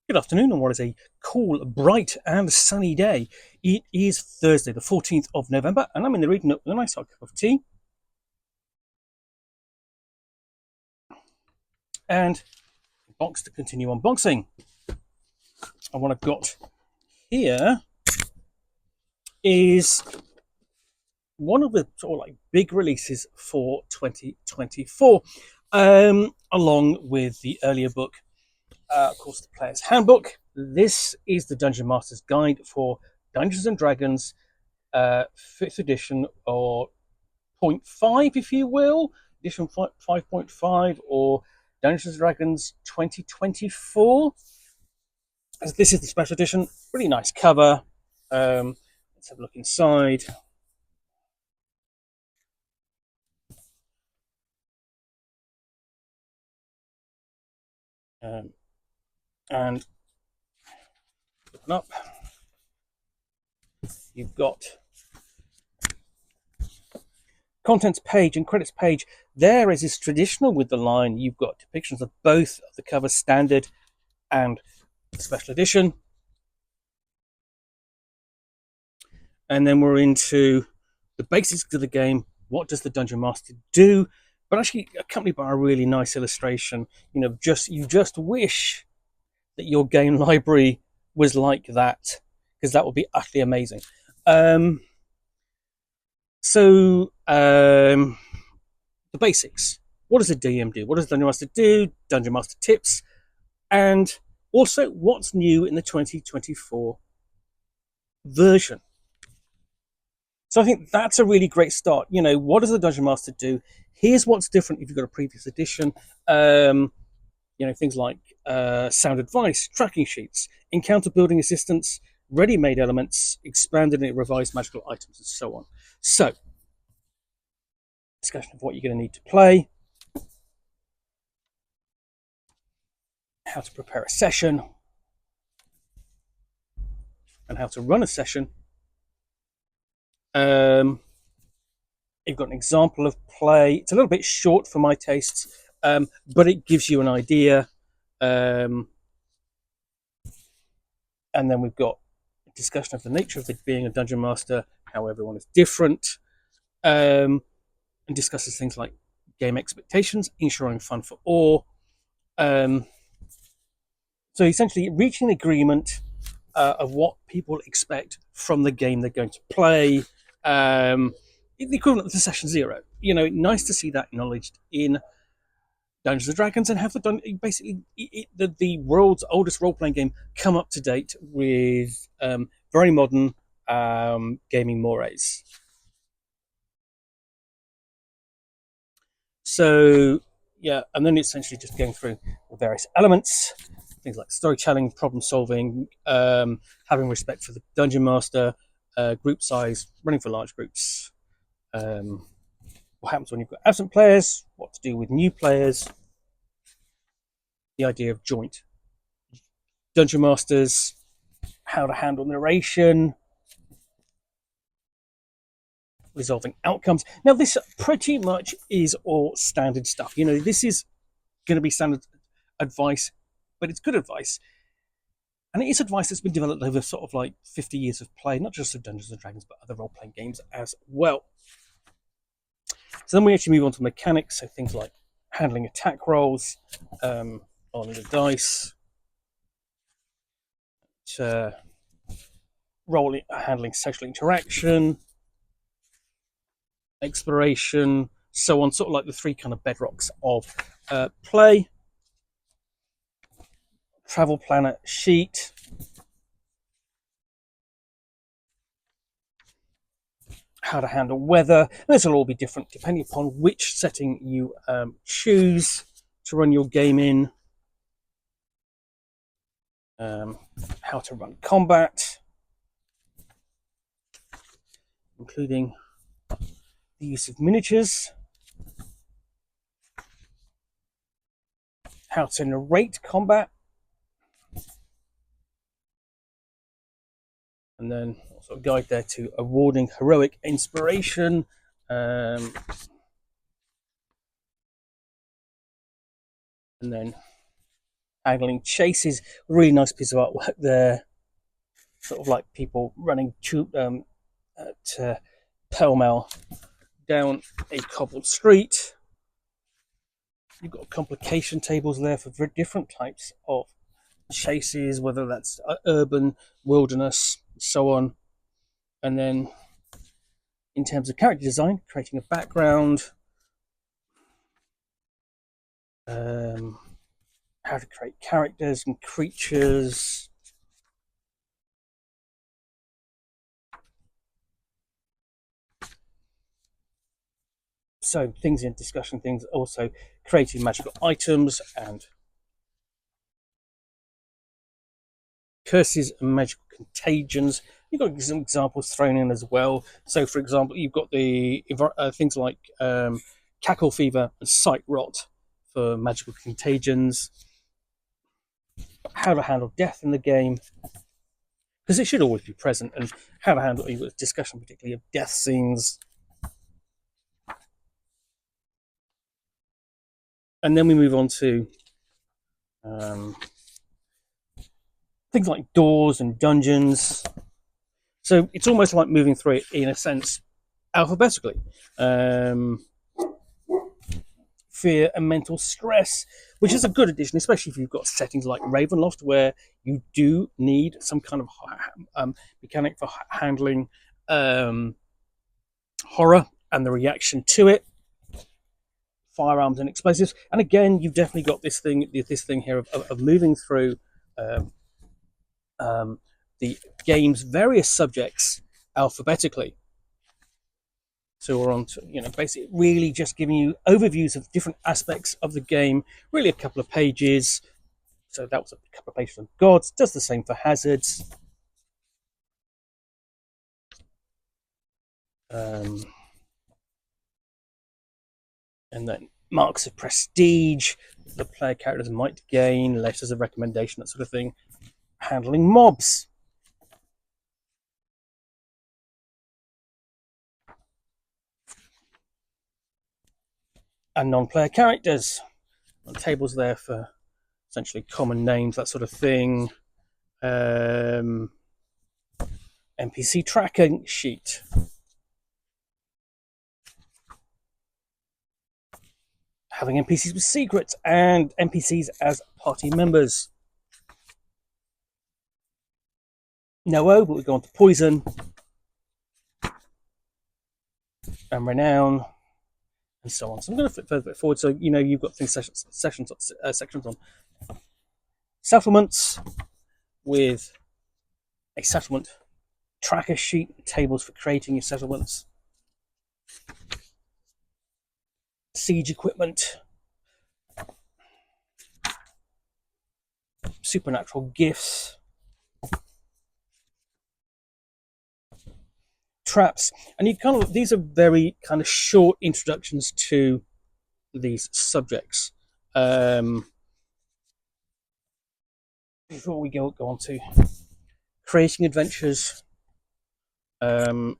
Good afternoon, and what is a cool, bright, and sunny day. It is Thursday, the 14th of November, and I'm in the reading nook with a nice hot cup of tea and a box to continue unboxing. And what I've got here is one of the sort of like big releases for 2024, along with the earlier book, of course, the Player's Handbook. This is the Dungeon Master's Guide for Dungeons and Dragons, 5th edition, or point 5, if you will, edition 5.5, or Dungeons and Dragons 2024. As this is the special edition, really nice cover. Let's have a look inside. And open up. You've got contents page and credits page. There, as is traditional with the line, you've got depictions of both of the covers, standard and special edition. And then we're into the basics of the game. What does the Dungeon Master do? But actually accompanied by a really nice illustration. You just wish that your game library was like that, because that would be utterly amazing. The basics. What does a DM do? What does the Dungeon Master do? Dungeon Master tips. And also, what's new in the 2024 version? So I think that's a really great start. What does the Dungeon Master do? Here's what's different if you've got a previous edition. Things like sound advice, tracking sheets, encounter building assistance, ready-made elements, expanded and revised magical items, and so on. So, discussion of what you're going to need to play, how to prepare a session, and how to run a session. You've got an example of play. It's a little bit short for my tastes, but it gives you an idea. And then we've got a discussion of the nature of being a dungeon master, how everyone is different, and discusses things like game expectations, ensuring fun for all. So essentially, reaching an agreement of what people expect from the game they're going to play. The equivalent to Session Zero. Nice to see that acknowledged in Dungeons and Dragons, and have the world's oldest role-playing game come up to date with very modern gaming mores. So yeah, and then it's essentially just going through the various elements, things like storytelling, problem solving, having respect for the dungeon master, group size, running for large groups, what happens when you've got absent players, what to do with new players, the idea of joint dungeon masters, how to handle narration, resolving outcomes. Now, this pretty much is all standard stuff. This is going to be standard advice, but it's good advice. And it is advice that's been developed over sort of like 50 years of play, not just of Dungeons and Dragons, but other role-playing games as well. So then we actually move on to mechanics, so things like handling attack rolls on the dice, handling social interaction, exploration, so on, sort of like the three kind of bedrocks of play. Travel planner sheet, how to handle weather. And this will all be different depending upon which setting you choose to run your game in. How to run combat, including the use of miniatures, how to narrate combat, and then also a guide there to awarding heroic inspiration, and then handling chases. Really nice piece of artwork there, sort of like people running at pell mell down a cobbled street. You've got complication tables there for different types of chases, whether that's urban, wilderness, so on. And then in terms of character design, creating a background, how to create characters and creatures. So things in discussion, things also creating magical items and curses and magical contagions. You've got some examples thrown in as well. So, for example, you've got the things like cackle fever and sight rot for magical contagions. How to handle death in the game, because it should always be present, and how to handle discussion, particularly of death scenes. And then we move on to things like doors and dungeons. So it's almost like moving through it, in a sense, alphabetically. Fear and mental stress, which is a good addition, especially if you've got settings like Ravenloft, where you do need some kind of mechanic for handling horror and the reaction to it, firearms and explosives. And again, you've definitely got this thing here of moving through the game's various subjects alphabetically. So we're on to, basically really just giving you overviews of different aspects of the game, really a couple of pages. So that was a couple of pages on gods, does the same for hazards. And then marks of prestige, the player characters might gain, letters of recommendation, that sort of thing. Handling mobs. And non-player characters. Tables there for essentially common names, that sort of thing. NPC tracking sheet. Having NPCs with secrets and NPCs as party members. No, but we go on to poison and renown and so on. So I'm going to flip further forward. So you've got things sections on settlements with a settlement tracker sheet, tables for creating your settlements, siege equipment, supernatural gifts, traps, and these are very kind of short introductions to these subjects. Before we go on to creating adventures, so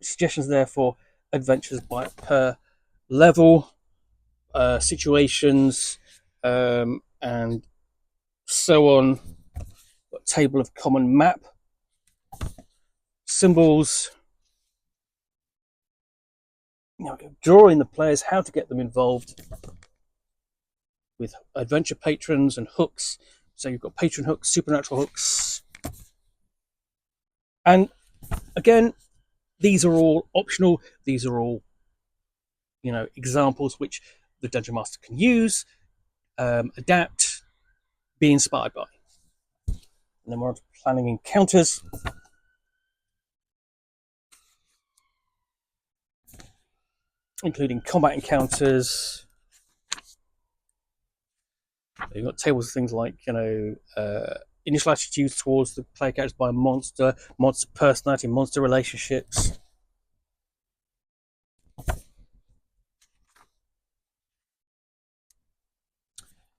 suggestions there for adventures per level, situations, and so on. Got table of common map, symbols. Drawing the players, how to get them involved with adventure patrons and hooks. So you've got patron hooks, supernatural hooks, and again, these are all optional. These are all examples which the Dungeon Master can use, adapt, be inspired by. And then we're on to planning encounters. Including combat encounters. You've got tables of things like, initial attitudes towards the player characters by monster personality, monster relationships.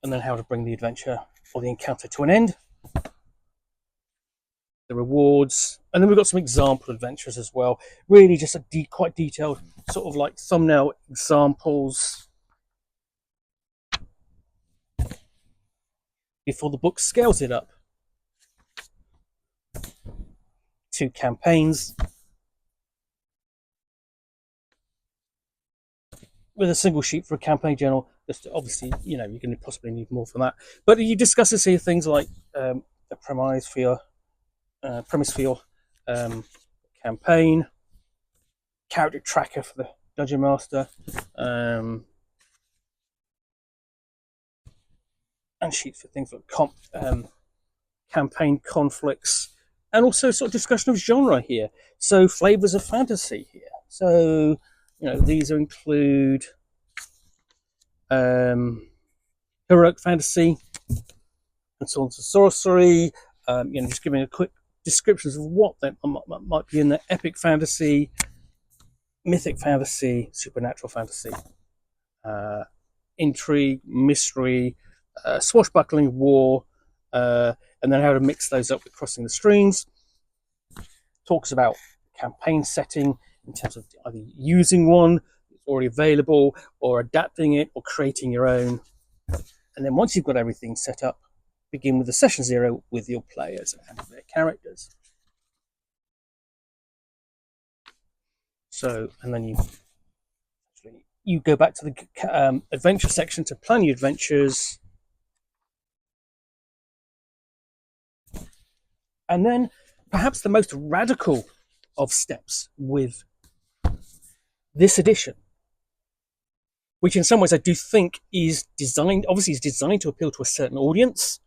And then how to bring the adventure or the encounter to an end. The rewards. And then we've got some example adventures as well. Really just quite detailed, sort of like thumbnail examples before the book scales it up. 2 campaigns with a single sheet for a campaign journal. Just obviously, you're going to possibly need more for that. But you discuss this here things like the premise for your campaign, character tracker for the dungeon master, and sheets for things like campaign conflicts, and also sort of discussion of genre here. So flavors of fantasy here. So these include heroic fantasy, and swords and sorcery. Just giving a quick descriptions of what they might be in the epic fantasy, mythic fantasy, supernatural fantasy, intrigue, mystery, swashbuckling, war, and then how to mix those up with crossing the streams. Talks about campaign setting in terms of either using one that's already available, or adapting it, or creating your own. And then once you've got everything set up, begin with the session 0 with your players and their characters. So, and then you go back to the adventure section to plan your adventures. And then perhaps the most radical of steps with this edition, which in some ways I do think is designed to appeal to a certain audience,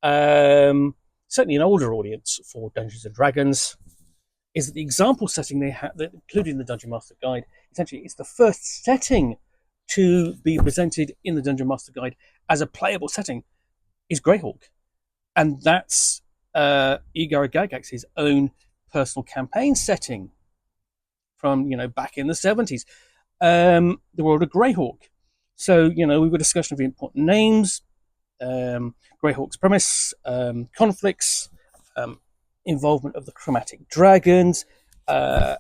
certainly an older audience for Dungeons and Dragons, is that the example setting they have, including the Dungeon Master Guide, essentially it's the first setting to be presented in the Dungeon Master Guide as a playable setting, is Greyhawk. And that's Igor Gygax's own personal campaign setting from back in the 70s, the world of Greyhawk. So we've got a discussion of the important names, Greyhawk's premise, conflicts, involvement of the chromatic dragons, so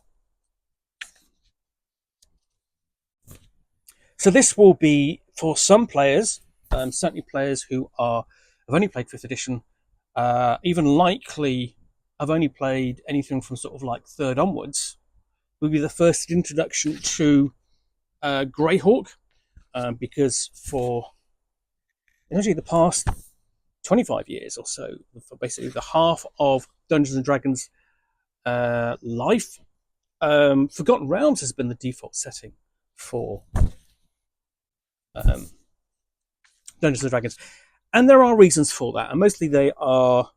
this will be for some players, certainly players who have only played 5th edition, even likely have only played anything from sort of like 3rd onwards, will be the first introduction to Greyhawk, because for essentially the past 25 years or so, for basically the half of Dungeons and Dragons life, Forgotten Realms has been the default setting for Dungeons and Dragons, and there are reasons for that, and mostly they are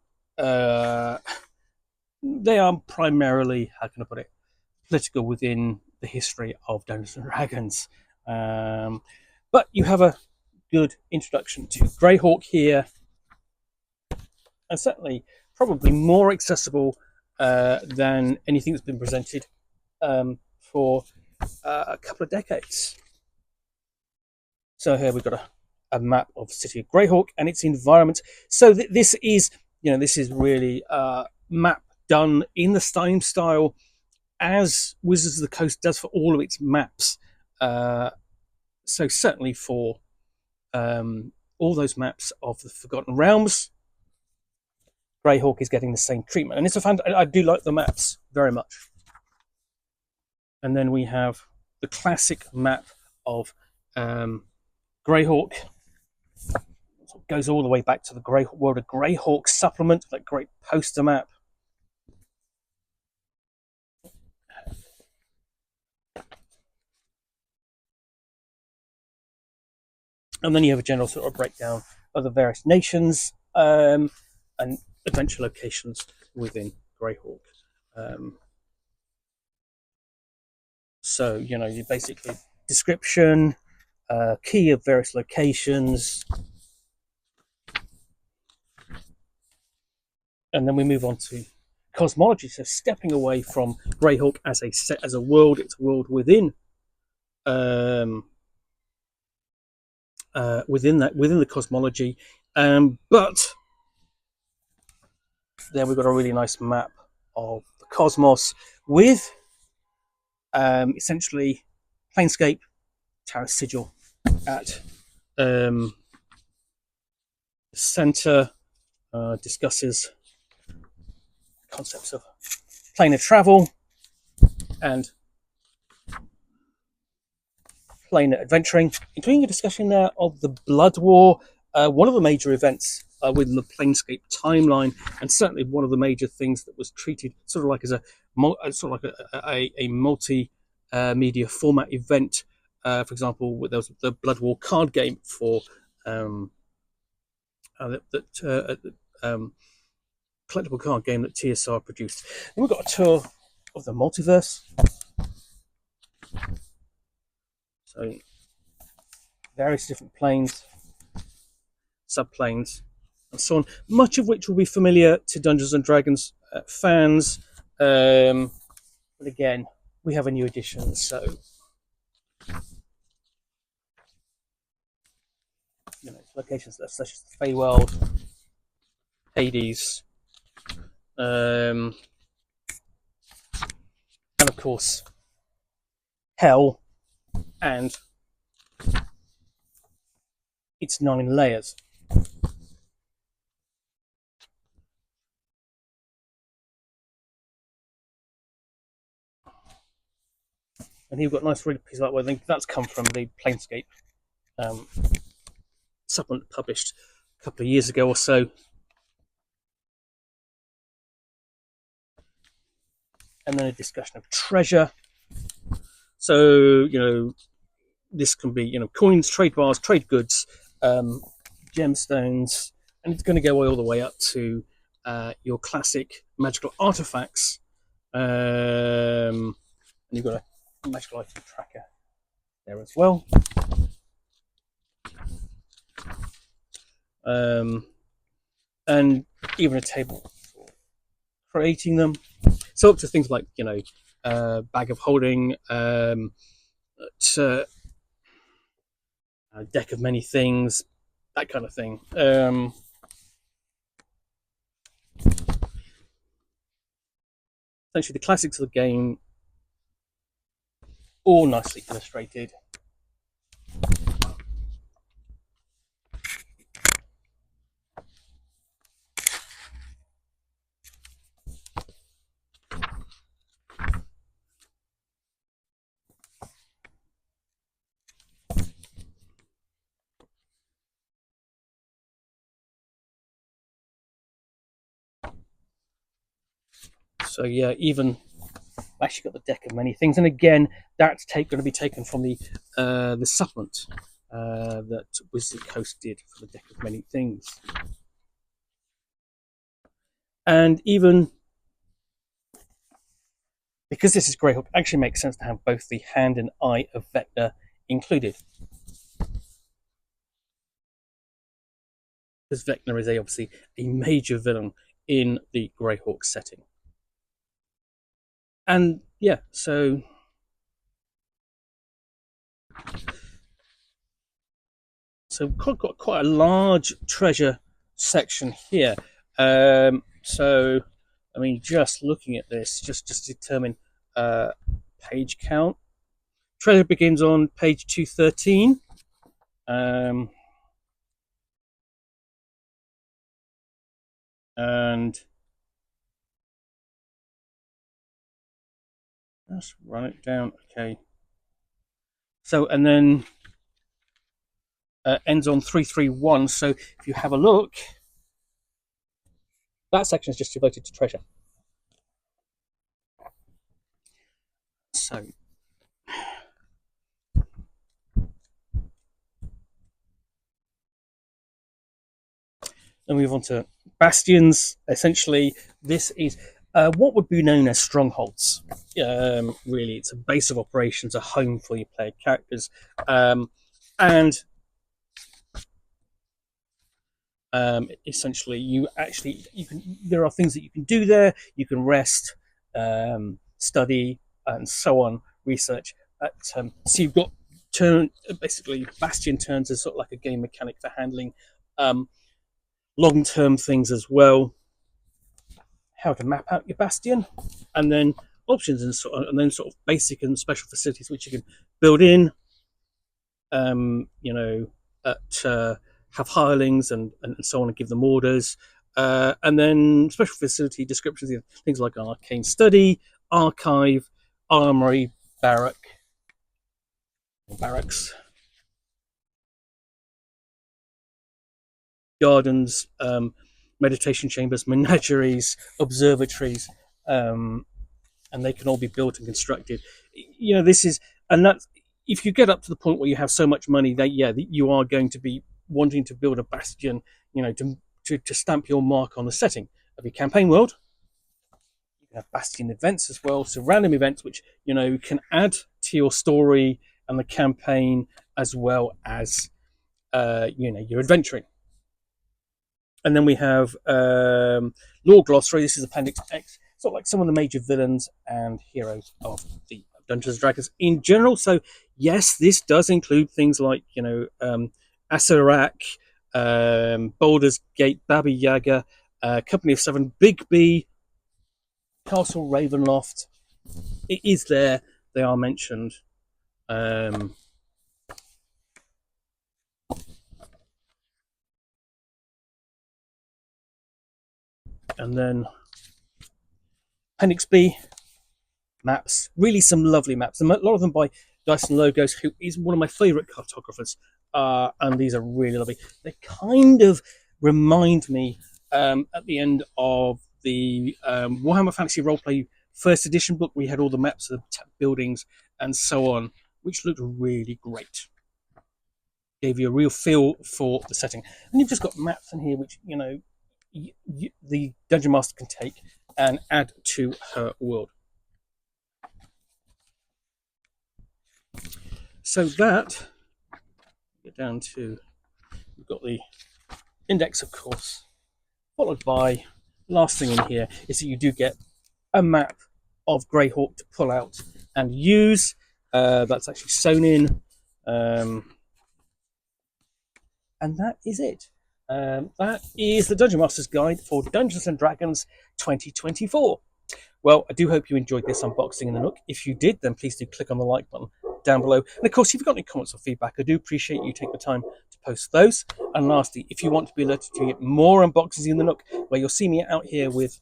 primarily, how can I put it, political within the history of Dungeons and Dragons. But you have a good introduction to Greyhawk here, and certainly probably more accessible than anything that's been presented for a couple of decades. So here we've got a map of the city of Greyhawk and its environment. So this is really a map done in the same style as Wizards of the Coast does for all of its maps. So certainly for all those maps of the Forgotten Realms, Greyhawk is getting the same treatment, and it's I do like the maps very much. And then we have the classic map of Greyhawk. It goes all the way back to the World of Greyhawk supplement, that great poster map. And then you have a general sort of breakdown of the various nations and adventure locations within Greyhawk. So, you basically description, key of various locations, and then we move on to cosmology. So, stepping away from Greyhawk as a world, it's a world within within the cosmology, but then we've got a really nice map of the cosmos with essentially Planescape, Terra Sigil at center discusses concepts of planar travel and planar adventuring, including a discussion there of the Blood War, one of the major events within the Planescape timeline, and certainly one of the major things that was treated sort of like as a sort of like a multi media format event. For example, there was the Blood War card game for collectible card game that TSR produced. And we've got a tour of the multiverse. So various different planes, subplanes, and so on. Much of which will be familiar to Dungeons and Dragons fans. But again, we have a new edition, so locations such as the Feywild, Hades, and of course Hell and its 9 layers. And here we've got a nice read piece of artwork. I think that's come from the Planescape supplement published a couple of years ago or so. And then a discussion of treasure. So, this can be, coins, trade bars, trade goods, gemstones, and it's going to go all the way up to your classic magical artifacts. And you've got a magical item tracker there as well. And even a table for creating them. So up to things like, bag of holding, a deck of many things, that kind of thing. Essentially, the classics of the game, all nicely illustrated. So yeah, even actually got the deck of many things, and again, that's going to be taken from the supplement that Wizard Coast did for the deck of many things, and even because this is Greyhawk, it actually makes sense to have both the hand and eye of Vecna included, because Vecna is obviously a major villain in the Greyhawk setting. And yeah, so got quite a large treasure section here. So I mean, just looking at this, just to determine page count. Treasure begins on page 213. And let's run it down. Okay. So, and then ends on 331. So if you have a look, that section is just devoted to treasure. So then we move on to bastions. Essentially, this is what would be known as strongholds. Really, it's a base of operations, a home for your player characters, and essentially, you can. There are things that you can do there. You can rest, study, and so on, research. So you've got basically bastion turns as sort of like a game mechanic for handling long-term things as well. How to map out your bastion, and then options and then sort of basic and special facilities which you can build in. At have hirelings and so on and give them orders. And then special facility descriptions, things like an arcane study, archive, armory, barracks, gardens, meditation chambers, menageries, observatories, um, and they can all be built and constructed. This is, and that's, if you get up to the point where you have so much money that, yeah, you are going to be wanting to build a bastion, to stamp your mark on the setting of your campaign world. You can have bastion events as well, so random events which can add to your story and the campaign, as well as your adventuring. And then we have Lore Glossary. This is Appendix X, sort of like some of the major villains and heroes of the Dungeons and Dragons in general. So yes, this does include things like Asarak, Baldur's Gate, Baba Yaga, Company of Seven, Big B, Castle Ravenloft. It is there. They are mentioned. And then Appendix B, maps. Really some lovely maps. A lot of them by Dyson Logos, who is one of my favourite cartographers. And these are really lovely. They kind of remind me at the end of the Warhammer Fantasy Roleplay first edition book. We had all the maps of the buildings and so on, which looked really great. Gave you a real feel for the setting. And you've just got maps in here which, the Dungeon Master can take and add to her world. So that, get down to, we've got the index, of course, followed by, last thing in here is that you do get a map of Greyhawk to pull out and use. That's actually sewn in. And that is it. That is the Dungeon Master's Guide for Dungeons and Dragons 2024. Well, I do hope you enjoyed this unboxing in the Nook. If you did, then please do click on the like button down below. And of course, if you've got any comments or feedback, I do appreciate you taking the time to post those. And lastly, if you want to be alerted to get more unboxings in the Nook, where you'll see me out here with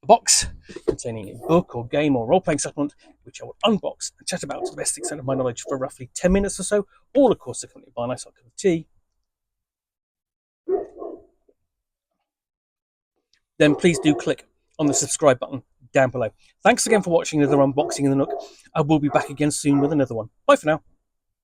a box containing a book or game or role-playing supplement, which I will unbox and chat about to the best extent of my knowledge for roughly 10 minutes or so, all of course accompanied by a nice hot cup of tea, then please do click on the subscribe button down below. Thanks again for watching another unboxing in the Nook. I will be back again soon with another one. Bye for now.